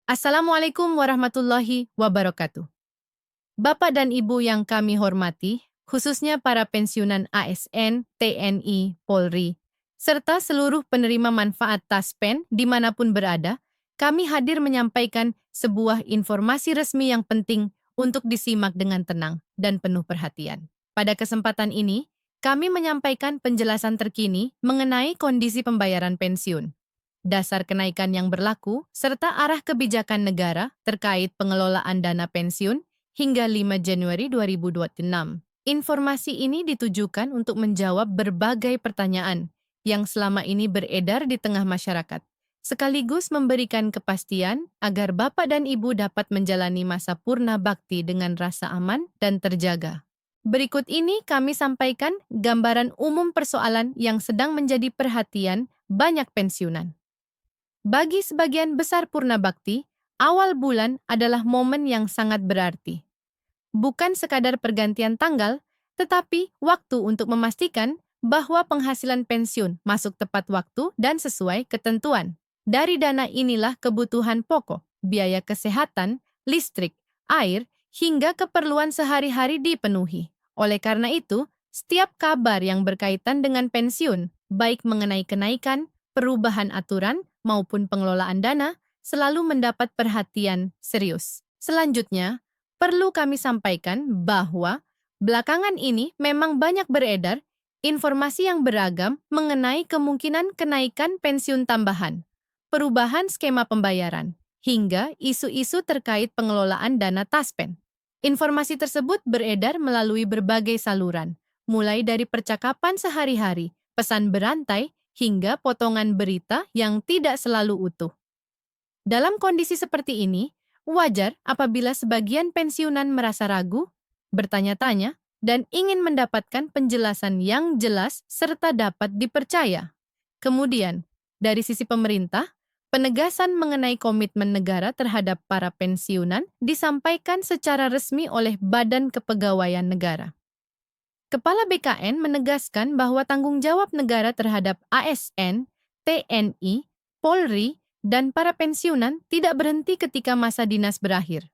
Assalamualaikum warahmatullahi wabarakatuh. Bapak dan Ibu yang kami hormati, khususnya para pensiunan ASN, TNI, Polri, serta seluruh penerima manfaat Taspen dimanapun berada, kami hadir menyampaikan sebuah informasi resmi yang penting untuk disimak dengan tenang dan penuh perhatian. Pada kesempatan ini, kami menyampaikan penjelasan terkini mengenai kondisi pembayaran pensiun, dasar kenaikan yang berlaku, serta arah kebijakan negara terkait pengelolaan dana pensiun hingga 5 Januari 2026. Informasi ini ditujukan untuk menjawab berbagai pertanyaan yang selama ini beredar di tengah masyarakat, sekaligus memberikan kepastian agar Bapak dan Ibu dapat menjalani masa purna bakti dengan rasa aman dan terjaga. Berikut ini kami sampaikan gambaran umum persoalan yang sedang menjadi perhatian banyak pensiunan. Bagi sebagian besar purna bakti, awal bulan adalah momen yang sangat berarti. Bukan sekadar pergantian tanggal, tetapi waktu untuk memastikan bahwa penghasilan pensiun masuk tepat waktu dan sesuai ketentuan. Dari dana inilah kebutuhan pokok, biaya kesehatan, listrik, air, hingga keperluan sehari-hari dipenuhi. Oleh karena itu, setiap kabar yang berkaitan dengan pensiun, baik mengenai kenaikan, perubahan aturan, maupun pengelolaan dana, selalu mendapat perhatian serius. Selanjutnya, perlu kami sampaikan bahwa belakangan ini memang banyak beredar informasi yang beragam mengenai kemungkinan kenaikan pensiun tambahan, perubahan skema pembayaran, hingga isu-isu terkait pengelolaan dana Taspen. Informasi tersebut beredar melalui berbagai saluran, mulai dari percakapan sehari-hari, pesan berantai, hingga potongan berita yang tidak selalu utuh. Dalam kondisi seperti ini, wajar apabila sebagian pensiunan merasa ragu, bertanya-tanya, dan ingin mendapatkan penjelasan yang jelas serta dapat dipercaya. Kemudian, dari sisi pemerintah, penegasan mengenai komitmen negara terhadap para pensiunan disampaikan secara resmi oleh Badan Kepegawaian Negara. Kepala BKN menegaskan bahwa tanggung jawab negara terhadap ASN, TNI, Polri, dan para pensiunan tidak berhenti ketika masa dinas berakhir.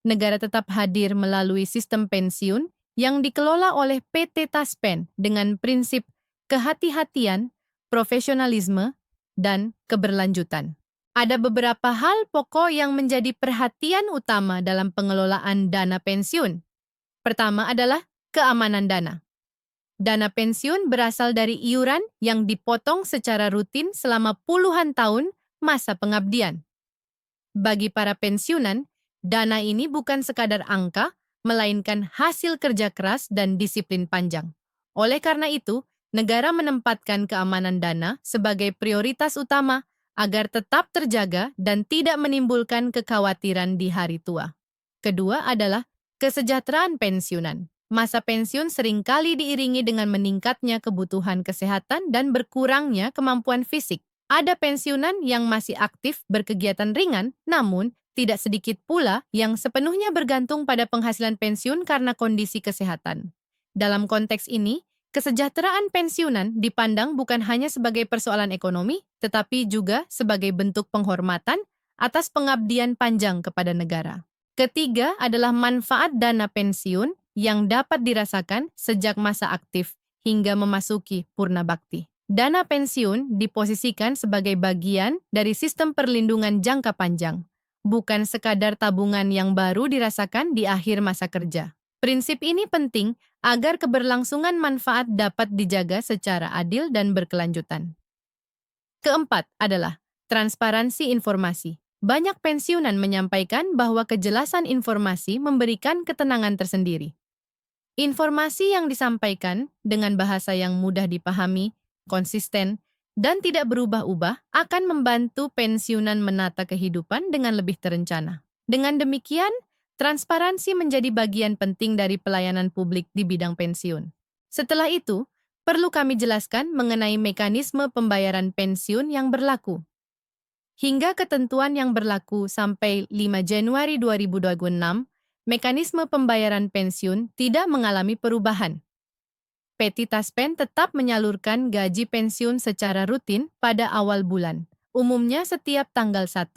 Negara tetap hadir melalui sistem pensiun yang dikelola oleh PT Taspen dengan prinsip kehati-hatian, profesionalisme, dan keberlanjutan. Ada beberapa hal pokok yang menjadi perhatian utama dalam pengelolaan dana pensiun. Pertama adalah keamanan dana. Dana pensiun berasal dari iuran yang dipotong secara rutin selama puluhan tahun masa pengabdian. Bagi para pensiunan, dana ini bukan sekadar angka, melainkan hasil kerja keras dan disiplin panjang. Oleh karena itu, negara menempatkan keamanan dana sebagai prioritas utama agar tetap terjaga dan tidak menimbulkan kekhawatiran di hari tua. Kedua adalah kesejahteraan pensiunan. Masa pensiun seringkali diiringi dengan meningkatnya kebutuhan kesehatan dan berkurangnya kemampuan fisik. Ada pensiunan yang masih aktif berkegiatan ringan, namun tidak sedikit pula yang sepenuhnya bergantung pada penghasilan pensiun karena kondisi kesehatan. Dalam konteks ini, kesejahteraan pensiunan dipandang bukan hanya sebagai persoalan ekonomi, tetapi juga sebagai bentuk penghormatan atas pengabdian panjang kepada negara. Ketiga adalah manfaat dana pensiun yang dapat dirasakan sejak masa aktif hingga memasuki purna bakti. Dana pensiun diposisikan sebagai bagian dari sistem perlindungan jangka panjang, bukan sekadar tabungan yang baru dirasakan di akhir masa kerja. Prinsip ini penting agar keberlangsungan manfaat dapat dijaga secara adil dan berkelanjutan. Keempat adalah transparansi informasi. Banyak pensiunan menyampaikan bahwa kejelasan informasi memberikan ketenangan tersendiri. Informasi yang disampaikan dengan bahasa yang mudah dipahami, konsisten, dan tidak berubah-ubah akan membantu pensiunan menata kehidupan dengan lebih terencana. Dengan demikian, transparansi menjadi bagian penting dari pelayanan publik di bidang pensiun. Setelah itu, perlu kami jelaskan mengenai mekanisme pembayaran pensiun yang berlaku. Hingga ketentuan yang berlaku sampai 5 Januari 2026, mekanisme pembayaran pensiun tidak mengalami perubahan. PT Taspen tetap menyalurkan gaji pensiun secara rutin pada awal bulan, umumnya setiap tanggal 1,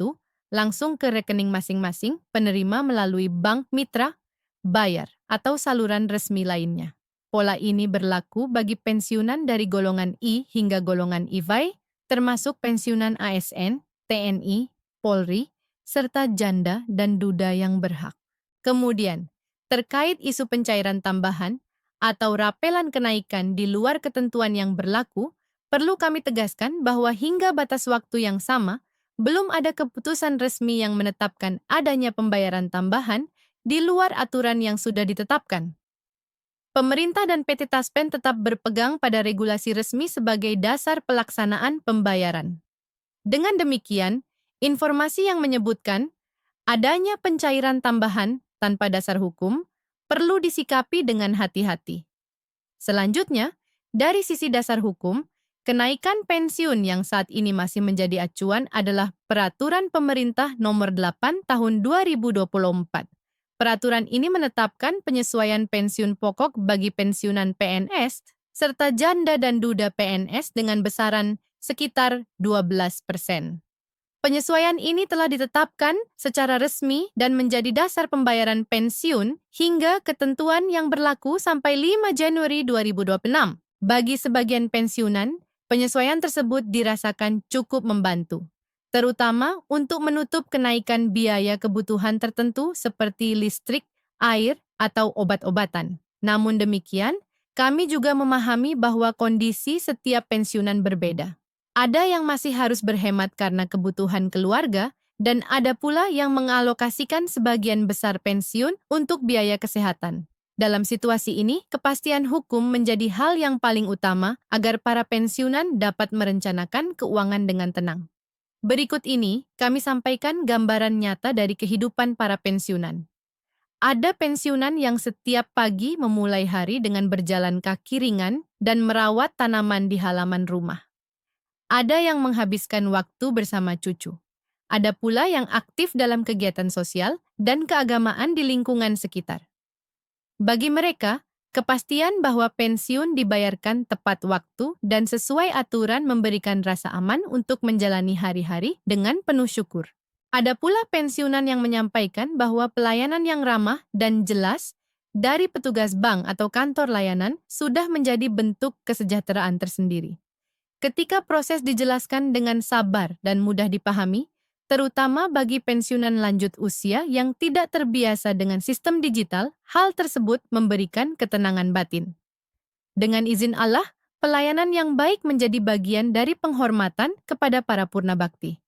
langsung ke rekening masing-masing penerima melalui bank mitra, bayar, atau saluran resmi lainnya. Pola ini berlaku bagi pensiunan dari golongan I hingga golongan IV, termasuk pensiunan ASN, TNI, Polri, serta janda dan duda yang berhak. Kemudian, terkait isu pencairan tambahan atau rapelan kenaikan di luar ketentuan yang berlaku, perlu kami tegaskan bahwa hingga batas waktu yang sama, belum ada keputusan resmi yang menetapkan adanya pembayaran tambahan di luar aturan yang sudah ditetapkan. Pemerintah dan PT Taspen tetap berpegang pada regulasi resmi sebagai dasar pelaksanaan pembayaran. Dengan demikian, informasi yang menyebutkan adanya pencairan tambahan tanpa dasar hukum perlu disikapi dengan hati-hati. Selanjutnya, dari sisi dasar hukum, kenaikan pensiun yang saat ini masih menjadi acuan adalah Peraturan Pemerintah Nomor 8 Tahun 2024. Peraturan ini menetapkan penyesuaian pensiun pokok bagi pensiunan PNS serta janda dan duda PNS dengan besaran sekitar 12%. Penyesuaian ini telah ditetapkan secara resmi dan menjadi dasar pembayaran pensiun hingga ketentuan yang berlaku sampai 5 Januari 2026. Bagi sebagian pensiunan, penyesuaian tersebut dirasakan cukup membantu, terutama untuk menutup kenaikan biaya kebutuhan tertentu seperti listrik, air, atau obat-obatan. Namun demikian, kami juga memahami bahwa kondisi setiap pensiunan berbeda. Ada yang masih harus berhemat karena kebutuhan keluarga, dan ada pula yang mengalokasikan sebagian besar pensiun untuk biaya kesehatan. Dalam situasi ini, kepastian hukum menjadi hal yang paling utama agar para pensiunan dapat merencanakan keuangan dengan tenang. Berikut ini, kami sampaikan gambaran nyata dari kehidupan para pensiunan. Ada pensiunan yang setiap pagi memulai hari dengan berjalan kaki ringan dan merawat tanaman di halaman rumah. Ada yang menghabiskan waktu bersama cucu. Ada pula yang aktif dalam kegiatan sosial dan keagamaan di lingkungan sekitar. Bagi mereka, kepastian bahwa pensiun dibayarkan tepat waktu dan sesuai aturan memberikan rasa aman untuk menjalani hari-hari dengan penuh syukur. Ada pula pensiunan yang menyampaikan bahwa pelayanan yang ramah dan jelas dari petugas bank atau kantor layanan sudah menjadi bentuk kesejahteraan tersendiri. Ketika proses dijelaskan dengan sabar dan mudah dipahami, terutama bagi pensiunan lanjut usia yang tidak terbiasa dengan sistem digital, hal tersebut memberikan ketenangan batin. Dengan izin Allah, pelayanan yang baik menjadi bagian dari penghormatan kepada para purna bakti.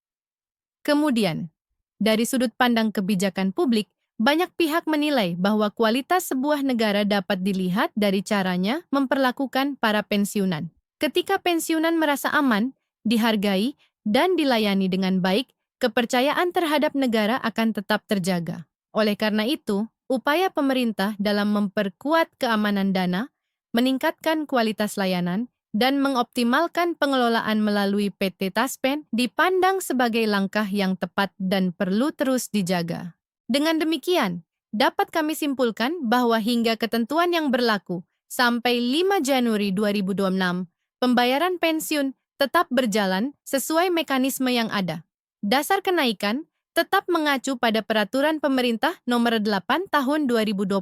Kemudian, dari sudut pandang kebijakan publik, banyak pihak menilai bahwa kualitas sebuah negara dapat dilihat dari caranya memperlakukan para pensiunan. Ketika pensiunan merasa aman, dihargai, dan dilayani dengan baik, kepercayaan terhadap negara akan tetap terjaga. Oleh karena itu, upaya pemerintah dalam memperkuat keamanan dana, meningkatkan kualitas layanan, dan mengoptimalkan pengelolaan melalui PT Taspen dipandang sebagai langkah yang tepat dan perlu terus dijaga. Dengan demikian, dapat kami simpulkan bahwa hingga ketentuan yang berlaku sampai 5 Januari 2026, pembayaran pensiun tetap berjalan sesuai mekanisme yang ada. Dasar kenaikan tetap mengacu pada Peraturan Pemerintah Nomor 8 Tahun 2024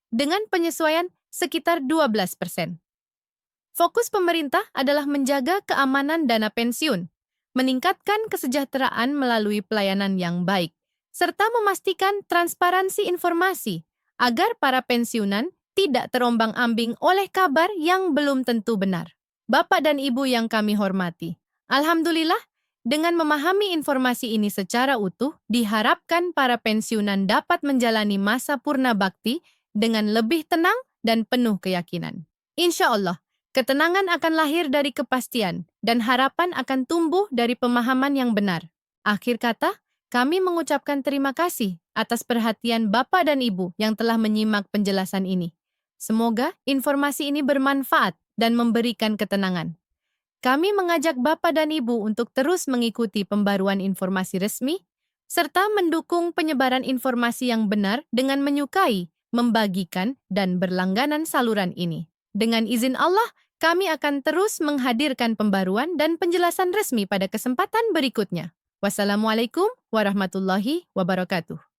dengan penyesuaian sekitar 12%. Fokus pemerintah adalah menjaga keamanan dana pensiun, meningkatkan kesejahteraan melalui pelayanan yang baik, serta memastikan transparansi informasi agar para pensiunan tidak terombang-ambing oleh kabar yang belum tentu benar. Bapak dan Ibu yang kami hormati, alhamdulillah, dengan memahami informasi ini secara utuh, diharapkan para pensiunan dapat menjalani masa purna bakti dengan lebih tenang dan penuh keyakinan. Insya Allah, ketenangan akan lahir dari kepastian dan harapan akan tumbuh dari pemahaman yang benar. Akhir kata, kami mengucapkan terima kasih atas perhatian Bapak dan Ibu yang telah menyimak penjelasan ini. Semoga informasi ini bermanfaat dan memberikan ketenangan. Kami mengajak Bapak dan Ibu untuk terus mengikuti pembaruan informasi resmi, serta mendukung penyebaran informasi yang benar dengan menyukai, membagikan, dan berlangganan saluran ini. Dengan izin Allah, kami akan terus menghadirkan pembaruan dan penjelasan resmi pada kesempatan berikutnya. Wassalamualaikum warahmatullahi wabarakatuh.